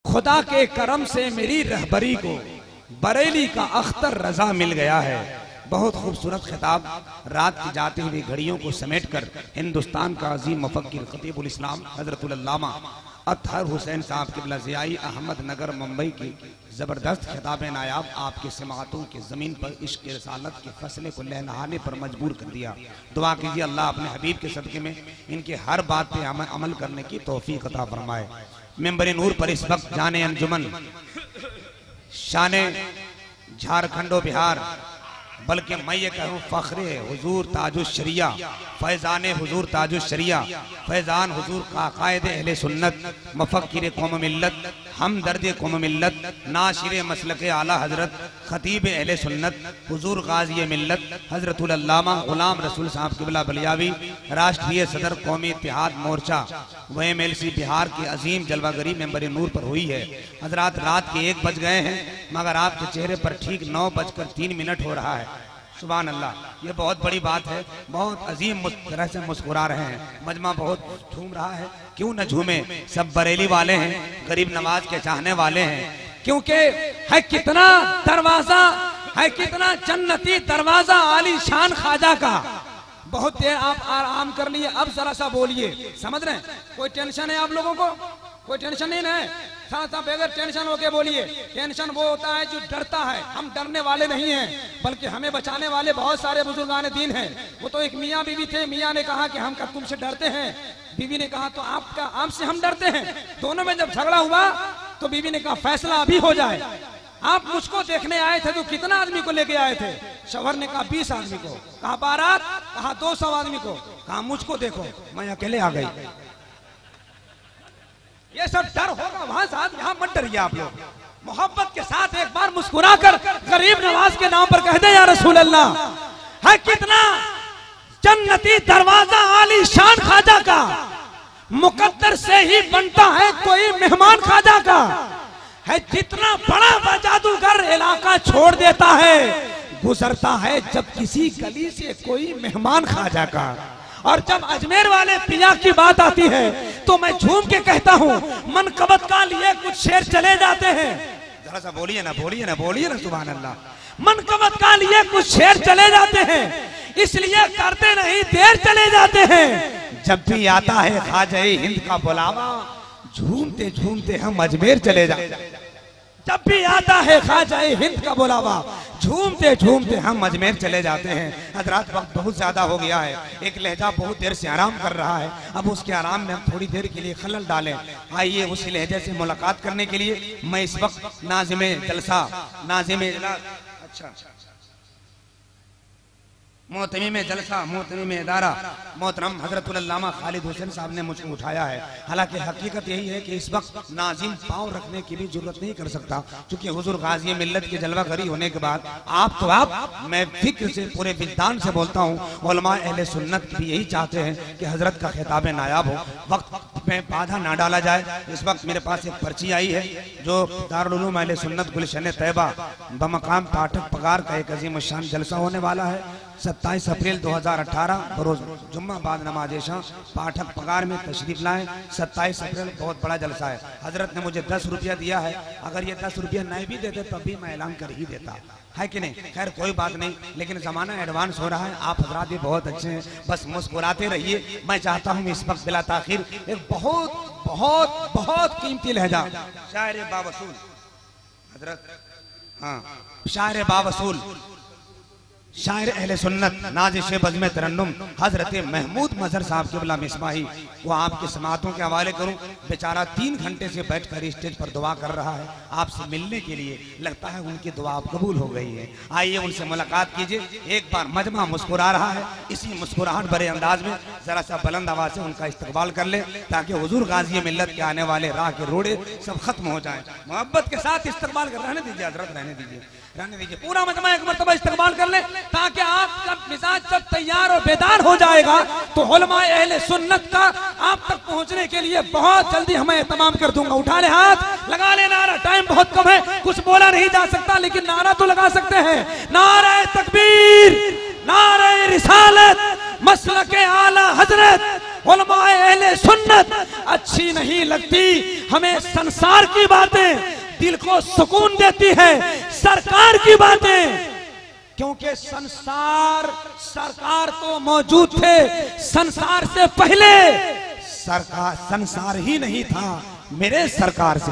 खुदा के करम से मेरी रहबरी को बरेली का अख्तर रजा मिल गया है। बहुत खूबसूरत खिताब रात की जाती हुई घड़ियों को समेटकर हिंदुस्तान का अजीम मुफक्किर खतीबुल इस्लाम हजरतुल अल्लामा अतहर हुसैन साहब किबला ज़ियाई अहमद नगर मुंबई की ज़बरदस्त खिताब नायाब आपके समातों की ज़मीन पर इश्क रसालत के फैसले को लहलहाने पर मजबूर कर दिया। दुआ कीजिए अल्लाह अपने हबीब के सदक़े में इनके हर बात पे अमल करने की तौफीक अता फरमाए। मेंबर नूर पर इस वक्त जाने अंजुमन शाने झारखंडो बिहार बल्कि मैं ये कहूँ फ़ख्रे हुजूर ताजुश शरिया फैज़ान हुजूर ताजुश शरिया फैज़ान हुजूर का कायद अहले सुन्नत मुफक्किर कौम मिल्लत हमदर्द कौम मिल्लत नाशिर मसलक आला हजरत खतीब अहले सुन्नत हुजूर गाज़ी मिल्लत हजरतुल अल्लामा गुलाम रसूल साहब किबला बलियावी राष्ट्रीय सदर कौमी इत्तेहाद मोर्चा WMLC बिहार के अजीम जलवागरी मेंबर नूर पर हुई है। हजरात रात के 1 बज गए हैं मगर आपके चेहरे पर ठीक 9:03 हो रहा है। सुभान अल्लाह, ये बहुत बड़ी बात है। बहुत अजीम तरह से मुस्कुरा रहे हैं, मजमा बहुत झूम रहा है। क्यों न झूमे, सब बरेली वाले हैं, गरीब नवाज के चाहने वाले हैं। क्योंकि है कितना दरवाजा, है कितना जन्नती दरवाजा आली शान ख्वाजा का। बहुत देर आप आराम कर लिए, अब जरा सा बोलिए। समझ रहे हैं? कोई टेंशन है आप लोगों को? कोई टेंशन नहीं है? साथ बगैर टेंशन होके बोलिए। टेंशन वो होता है जो डरता है। हम डरने वाले नहीं हैं, बल्कि हमें बचाने वाले बहुत सारे बुजुर्गान दीन हैं। वो तो एक मियाँ बीवी थे, मियाँ ने कहा कि हम तुमसे डरते हैं, बीवी ने कहा तो आपसे हम डरते हैं। दोनों में जब झगड़ा हुआ तो बीवी ने कहा फैसला अभी हो जाए। आप मुझको देखने आए थे तो कितना आदमी को लेके आए थे? शौहर ने कहा 20 आदमी को। कहा बारात? कहा 200 आदमी को। कहा मुझको देखो, मैं अकेले आ गई। ये सब डर होगा वहां साथ, यहाँ मत डरिए आप लोग। मोहब्बत के साथ एक बार मुस्कुराकर गरीब नवाज के नाम पर कह दे या रसूल अल्लाह। है कितना जन्नती दरवाजा आली शान ख्वाजा का। मुकद्दर से ही बनता है कोई मेहमान ख्वाजा का। है जितना बड़ा जादूगर इलाका छोड़ देता है, गुजरता है जब किसी गली से कोई मेहमान ख्वाजा का। और जब अजमेर वाले पिया की बात आती है तो मैं झूम के कहता हूँ मनकबत का लिए कुछ शेर चले जाते हैं। जरा सा बोलिए ना, बोलिए ना, बोलिए ना, सुभान अल्लाह। मनकबत का लिए कुछ शेर चले जाते हैं, इसलिए करते नहीं देर चले जाते हैं। जब भी आता है ख्वाजा हिंद का बुलावा, झूमते झूमते हम अजमेर चले जाते। जब भी आता है ख्वाजा हिंद का बुलावा, झूमते झूमते हम अजमेर चले जाते हैं। हजरात वक्त बहुत ज्यादा हो गया है, एक लहजा बहुत देर से आराम कर रहा है। अब उसके आराम में हम थोड़ी देर के लिए खलल डालें। आइए उसी लहजे से मुलाकात करने के लिए मैं इस वक्त नाज़िमे जलसा, नाज़िमे अच्छा मोहतमीम जलसा, मोहतमीम इदारा मोहतरम हजरतुल अल्लामा खालिद हुसैन साहब ने मुझको उठाया है। हालांकि हकीकत यही है कि इस वक्त नाजिम पाँव रखने की भी जरूरत नहीं कर सकता, क्योंकि हुजूर गाजी मिल्लत के जलवागरी होने के बाद आप मैं फिक्र से पूरे विद्वान से बोलता हूँ, उलमा अहले सुन्नत भी यही चाहते हैं कि हजरत का खिताब नायाब हो, वक्त में बाधा ना डाला जाए। इस वक्त मेरे पास एक पर्ची आई है जो दारुल उलूम अहले सुन्नत गुलशन तैयबा बमकाम पाठक पगार का एक अजीम शान जलसा होने वाला है। 27 अप्रैल 2018 बरोज जुम्मा बाद नमाज शाम पाठक पगार में तशरीफ लाएं। 27 अप्रैल बहुत बड़ा जलसा है। हजरत ने मुझे 10 रुपया दिया है, अगर ये 10 रुपया नहीं भी देते तब भी मैं ऐलान कर ही देता, है कि नहीं? खैर कोई बात नहीं, लेकिन जमाना एडवांस हो रहा है। आप हजरात भी बहुत अच्छे हैं, बस मुस्कुराते रहिए। मैं चाहता हूँ इस वक्त बिला ताखिर एक बहुत बहुत बहुत कीमती लहजा शायर बावसूल हजरत, हाँ शायर बावसूल, शायर अहले सुन्नत नाज़िश बज़्म तरन्नुम हजरत महमूद मजहर साहब किबला मिसबाही वो आपके समातों के हवाले करूं। बेचारा 3 घंटे से बैठकर स्टेज पर दुआ कर रहा है आपसे मिलने के लिए। लगता है उनकी दुआ अब कबूल हो गई है। आइए उनसे मुलाकात कीजिए। एक बार मजमा मुस्कुरा रहा है, इसी मुस्कुराहट भरे अंदाज में जरा सा बुलंद आवाज से उनका इस्तकबाल कर ले, ताकि हुजूर गाजी मिल्लत के आने वाले राह के रोड़े सब खत्म हो जाए। मोहब्बत के साथ इस्तकबाल कर, रहने दीजिए हजरत, रहने दीजिए, रहने दीजिए। पूरा मजमा एक मरतबा इस्तकबाल कर ले, ताकि आपका मिजाज जब तैयार और बेदार हो जाएगा तो उलमा अहले सुन्नत का आप तक पहुंचने के लिए बहुत जल्दी हमें एहतमाम कर दूंगा। उठा ले हाथ, लगा ले नारा। टाइम बहुत कम है, कुछ बोला नहीं जा सकता, लेकिन नारा तो लगा सकते हैं। नारा तकबीर, नारा रिसालत, मसलक आला हजरत, उलमाए अहले सुन्नत अच्छी नहीं लगती, हमें संसार की बातें दिल को सुकून देती है, सरकार की बातें, क्योंकि सरकार तो मौजूद थे, संसार से पहले सरकार संसार ही नहीं था, मेरे सरकार से